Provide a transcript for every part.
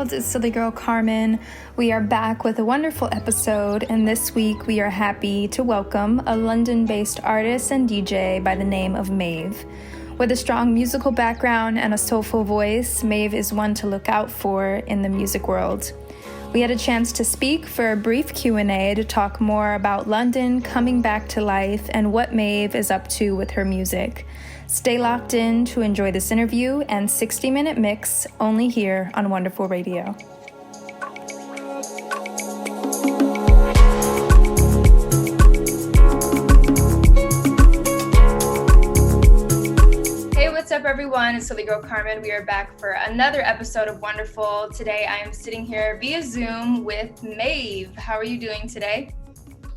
world, it's Silly Girl Carmen. We are back with a wonderful episode, and this week we are happy to welcome a London-based artist and DJ by the name of Maeve. With a strong musical background and a soulful voice, Maeve is one to look out for in the music world. We had a chance to speak for a brief Q&A to talk more about London coming back to life and what Maeve is up to with her music. Stay locked in to enjoy this interview and 60-minute mix only here on Wonderful Radio. Hey, what's up everyone? It's Silly Girl Carmen. We are back for another episode of Wonderful. Today I am sitting here via Zoom with Maeve. How are you doing today?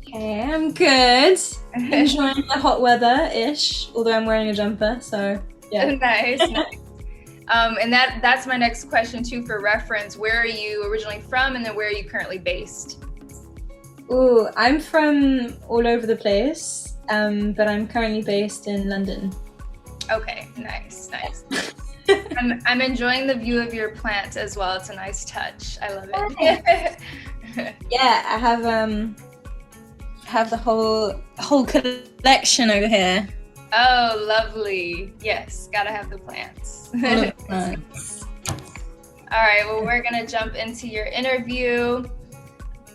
Hey, I'm good. Enjoying the hot weather-ish, although I'm wearing a jumper, so yeah. Nice. And that's my next question too, for reference. Where are you originally from, and then where are you currently based? Ooh, I'm from all over the place, but I'm currently based in London. Okay, nice. I'm enjoying the view of your plant as well. It's a nice touch. I love it. Yeah, I have the whole collection over here. Oh, lovely. Yes, gotta have the plants. Plants. All right, well, we're gonna jump into your interview.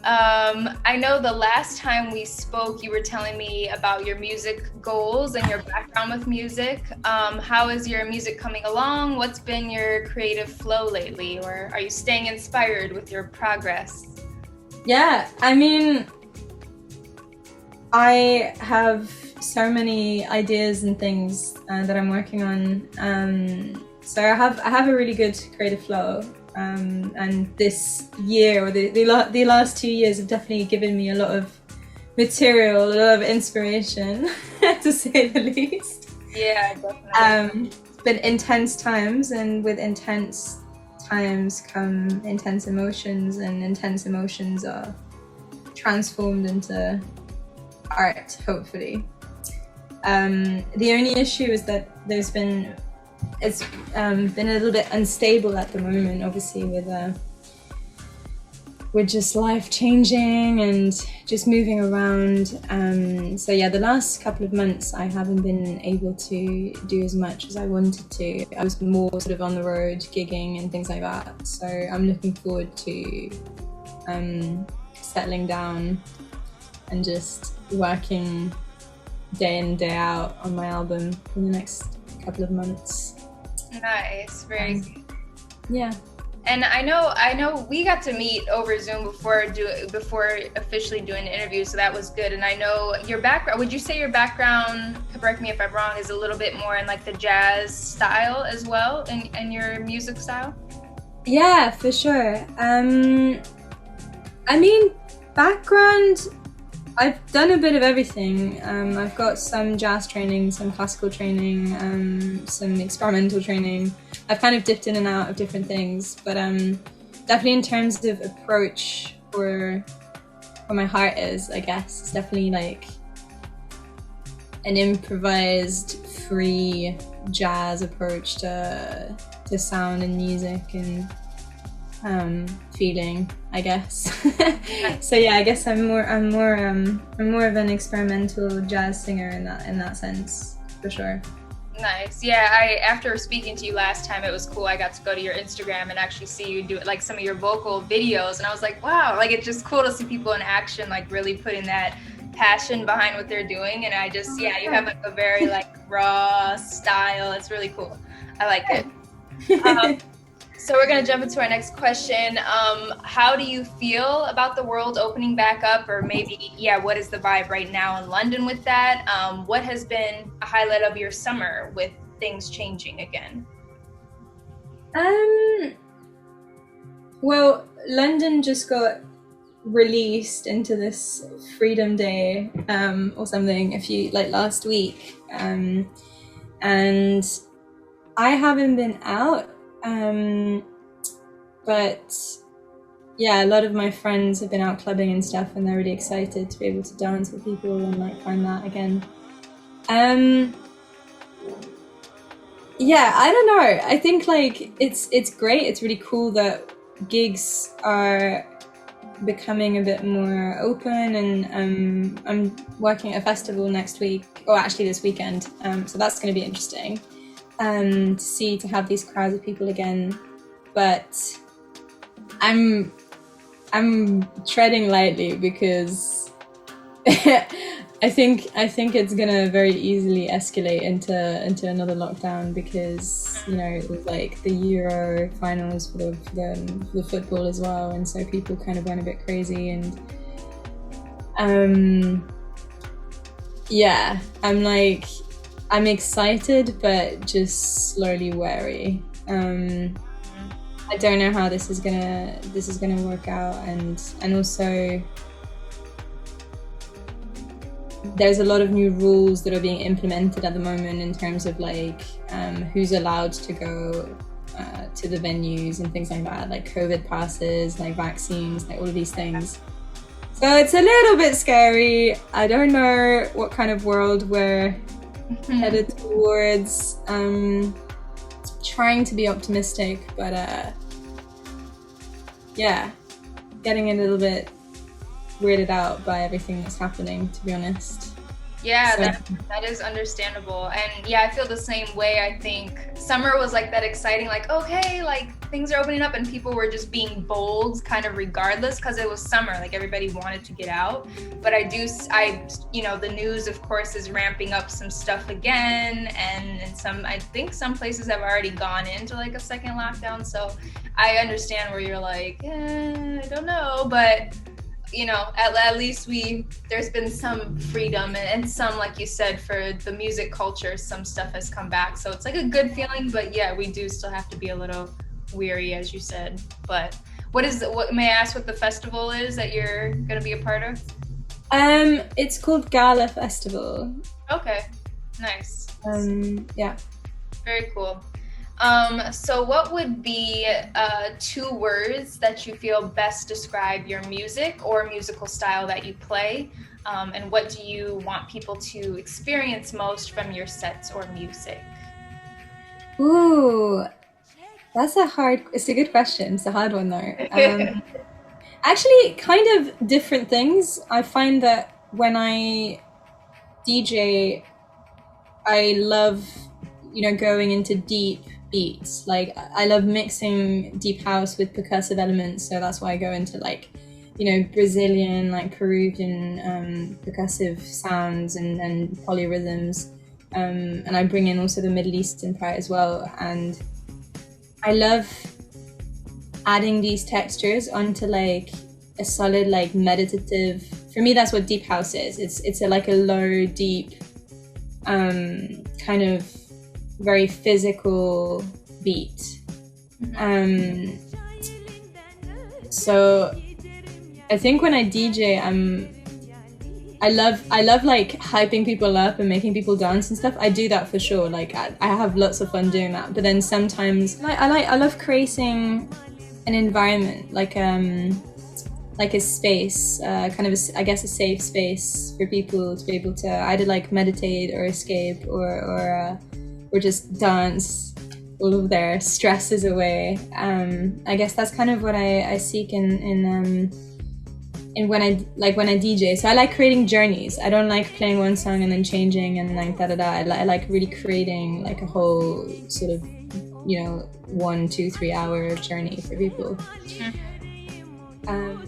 I know the last time we spoke, you were telling me about your music goals and your background with music. How is your music coming along? What's been your creative flow lately? Or are you staying inspired with your progress? Yeah, I mean, I have so many ideas and things that I'm working on. So I have a really good creative flow. And this year, or the last 2 years, have definitely given me a lot of material, a lot of inspiration, to say the least. Yeah, definitely. It's been intense times, and with intense times come intense emotions, and intense emotions are transformed into art, hopefully. The only issue is that it's been a little bit unstable at the moment, obviously, with just life changing and just moving around. So yeah, the last couple of months I haven't been able to do as much as I wanted to. I was more sort of on the road gigging and things like that. So I'm looking forward to settling down and just working day in, day out on my album for the next couple of months. Nice, very good. Yeah. And I know we got to meet over Zoom before officially doing the interview, so that was good. And I know your background, would you say your background, correct me if I'm wrong, is a little bit more in like the jazz style as well, in your music style? Yeah, for sure. I mean, background, I've done a bit of everything. I've got some jazz training, some classical training, some experimental training. I've kind of dipped in and out of different things, but definitely in terms of approach for my heart is, I guess, it's definitely like an improvised, free jazz approach to sound and music and feeling, I guess. So yeah, I guess I'm more of an experimental jazz singer in that sense, for sure. Nice. Yeah, after speaking to you last time, it was cool. I got to go to your Instagram and actually see you do it, like some of your vocal videos, and I was like, wow, like it's just cool to see people in action, like really putting that passion behind what they're doing. And I just, yeah, you have like a very like raw style. It's really cool. I like it. So we're going to jump into our next question. How do you feel about the world opening back up, or maybe, yeah, what is the vibe right now in London with that? What has been a highlight of your summer with things changing again? Well, London just got released into this Freedom Day or something last week, and I haven't been out. But yeah, a lot of my friends have been out clubbing and stuff, and they're really excited to be able to dance with people and like find that again. Yeah, I don't know. I think like it's great. It's really cool that gigs are becoming a bit more open, and I'm working at a festival next week, or actually this weekend, so that's going to be interesting to have these crowds of people again. But I'm treading lightly because I think it's gonna very easily escalate into another lockdown, because it was like the Euro finals for the football as well, and so people kind of went a bit crazy, and yeah, I'm excited but just slowly wary. I don't know how this is gonna work out, and also there's a lot of new rules that are being implemented at the moment in terms of like who's allowed to go to the venues and things like that, like COVID passes, like vaccines, like all of these things. So it's a little bit scary. I don't know what kind of world we're headed towards. Trying to be optimistic, but yeah, getting a little bit weirded out by everything that's happening, to be honest. Yeah, So, that is understandable. And yeah, I feel the same way. I think summer was like that exciting, like, okay, like things are opening up, and people were just being bold kind of regardless, because it was summer, like everybody wanted to get out. But the news of course is ramping up some stuff again, and I think some places have already gone into like a second lockdown. So I understand where you're like, I don't know, but at least there's been some freedom, and some, like you said, for the music culture, some stuff has come back. So it's like a good feeling, but yeah, we do still have to be a little weary, as you said. But what may I ask what the festival is that you're going to be a part of? it's called Gala Festival. Okay, nice. Yeah. Very cool. So what would be 2 words that you feel best describe your music or musical style that you play? And what do you want people to experience most from your sets or music? Ooh, it's a good question. It's a hard one though. Actually, kind of different things. I find that when I DJ, I love, going into deep beats. Like, I love mixing deep house with percussive elements, so that's why I go into like, Brazilian, like Peruvian percussive sounds and polyrhythms. And I bring in also the Middle Eastern part as well. And I love adding these textures onto like a solid, like meditative. For me, that's what deep house is. It's like a low, deep, kind of very physical beat. So I think when I DJ, I love like hyping people up and making people dance and stuff. I do that for sure. Like I have lots of fun doing that. But then sometimes I love creating an environment, like a space, kind of I guess a safe space for people to be able to either like meditate or escape or just dance all of their stresses away. I guess that's kind of what I seek in when I DJ. So I like creating journeys. I don't like playing one song and then changing and like da-da-da. I like really creating like a whole sort of 1, 2, 3 hour journey for people.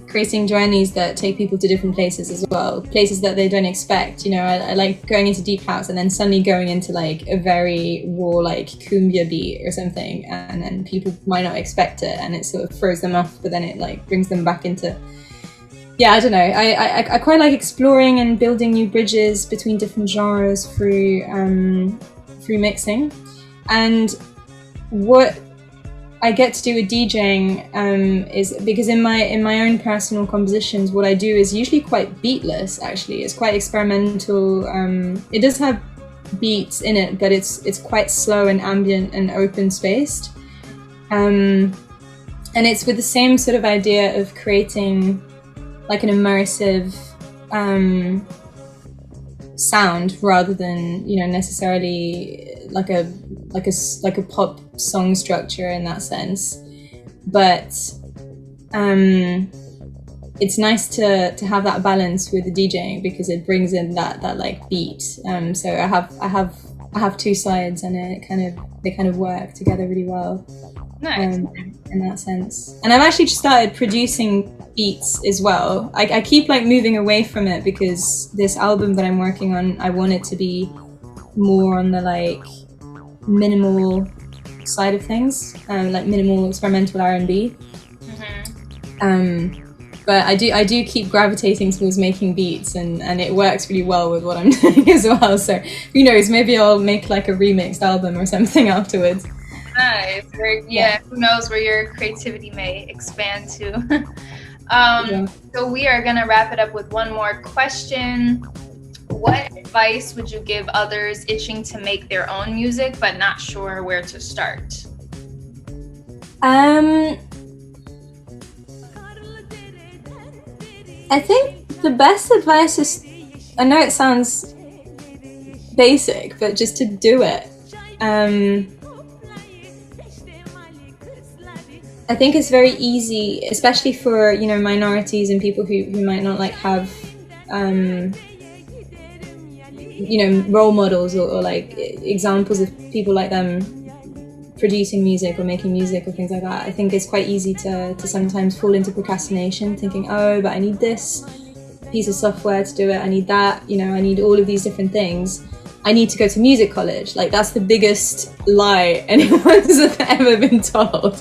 Creating journeys that take people to different places as well, places that they don't expect. I like going into deep house and then suddenly going into like a very raw like cumbia beat or something, and then people might not expect it, and it sort of throws them off, but then it like brings them back into. Yeah, I don't know. I quite like exploring and building new bridges between different genres through mixing, and what I get to do with DJing is because in my own personal compositions, what I do is usually quite beatless. Actually, it's quite experimental. It does have beats in it, but it's quite slow and ambient and open spaced. And it's with the same sort of idea of creating like an immersive sound rather than necessarily like a pop song structure in that sense. But it's nice to have that balance with the DJing because it brings in that like beat. So I have two sides, and they kind of work together really well. Nice. In that sense. And I've actually just started producing beats as well. I keep like moving away from it because this album that I'm working on, I want it to be more on the like minimal side of things, like minimal experimental R&B. But I do keep gravitating towards making beats, and it works really well with what I'm doing as well. So who knows, maybe I'll make like a remixed album or something afterwards. Nice. Yeah, who knows where your creativity may expand to. So we are gonna wrap it up with one more question. What advice would you give others itching to make their own music but not sure where to start? I think the best advice is, I know it sounds basic, but just to do it. I think it's very easy, especially for, you know, minorities and people who might not like have, you know, role models or like examples of people like them producing music or making music or things like that. I think it's quite easy to sometimes fall into procrastination, thinking, oh, but I need this piece of software to do it, I need that, you know, I need all of these different things. I need to go to music college. Like, that's the biggest lie anyone's ever been told.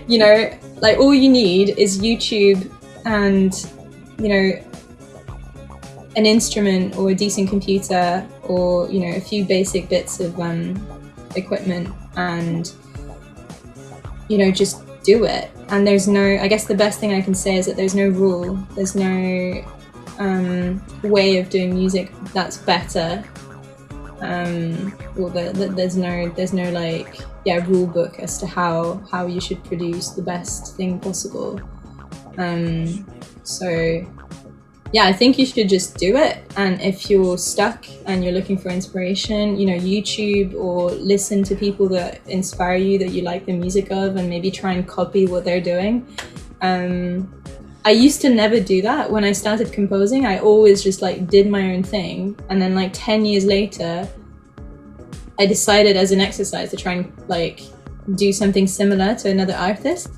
You know, like, all you need is YouTube and, you know, an instrument or a decent computer or, you know, a few basic bits of equipment, and, you know, just do it. And there's no, I guess the best thing I can say is that there's no rule, there's no way of doing music that's better. Or there's no like, yeah, rule book as to how you should produce the best thing possible. So yeah, I think you should just do it. And if you're stuck and you're looking for inspiration, you know, YouTube, or listen to people that inspire you, that you like the music of, and maybe try and copy what they're doing. I used to never do that. When I started composing, I always just like did my own thing. And then like 10 years later, I decided as an exercise to try and like do something similar to another artist.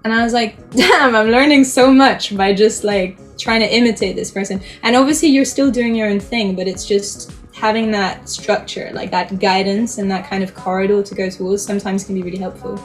And I was like, damn, I'm learning so much by just like trying to imitate this person. And obviously you're still doing your own thing, but it's just having that structure, like that guidance and that kind of corridor to go towards sometimes can be really helpful.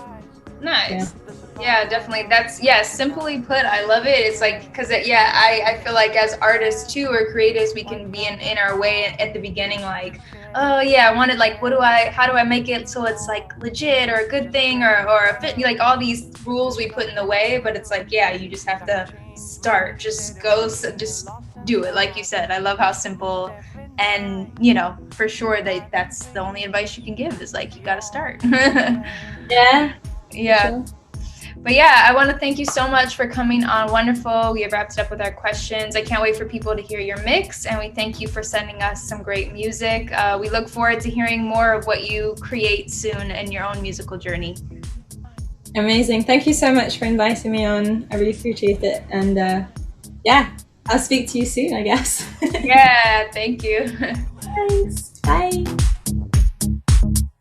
Nice. Yeah, definitely. That's, yeah, simply put, I love it. It's like, because, yeah, I feel like as artists too, or creatives, we can be in our way at the beginning, like, oh yeah, I wanted, like, how do I make it so it's like legit or a good thing, or a fit, like all these rules we put in the way. But it's like, yeah, you just have to start, just do it. Like you said, I love how simple, and, you know, for sure that's the only advice you can give is like, you got to start. Yeah. Sure. But yeah, I want to thank you so much for coming on. Wonderful. We have wrapped it up with our questions. I can't wait for people to hear your mix, and we thank you for sending us some great music. We look forward to hearing more of what you create soon in your own musical journey. Amazing. Thank you so much for inviting me on. I really appreciate it. And yeah, I'll speak to you soon, I guess. Yeah, thank you. Thanks. Bye.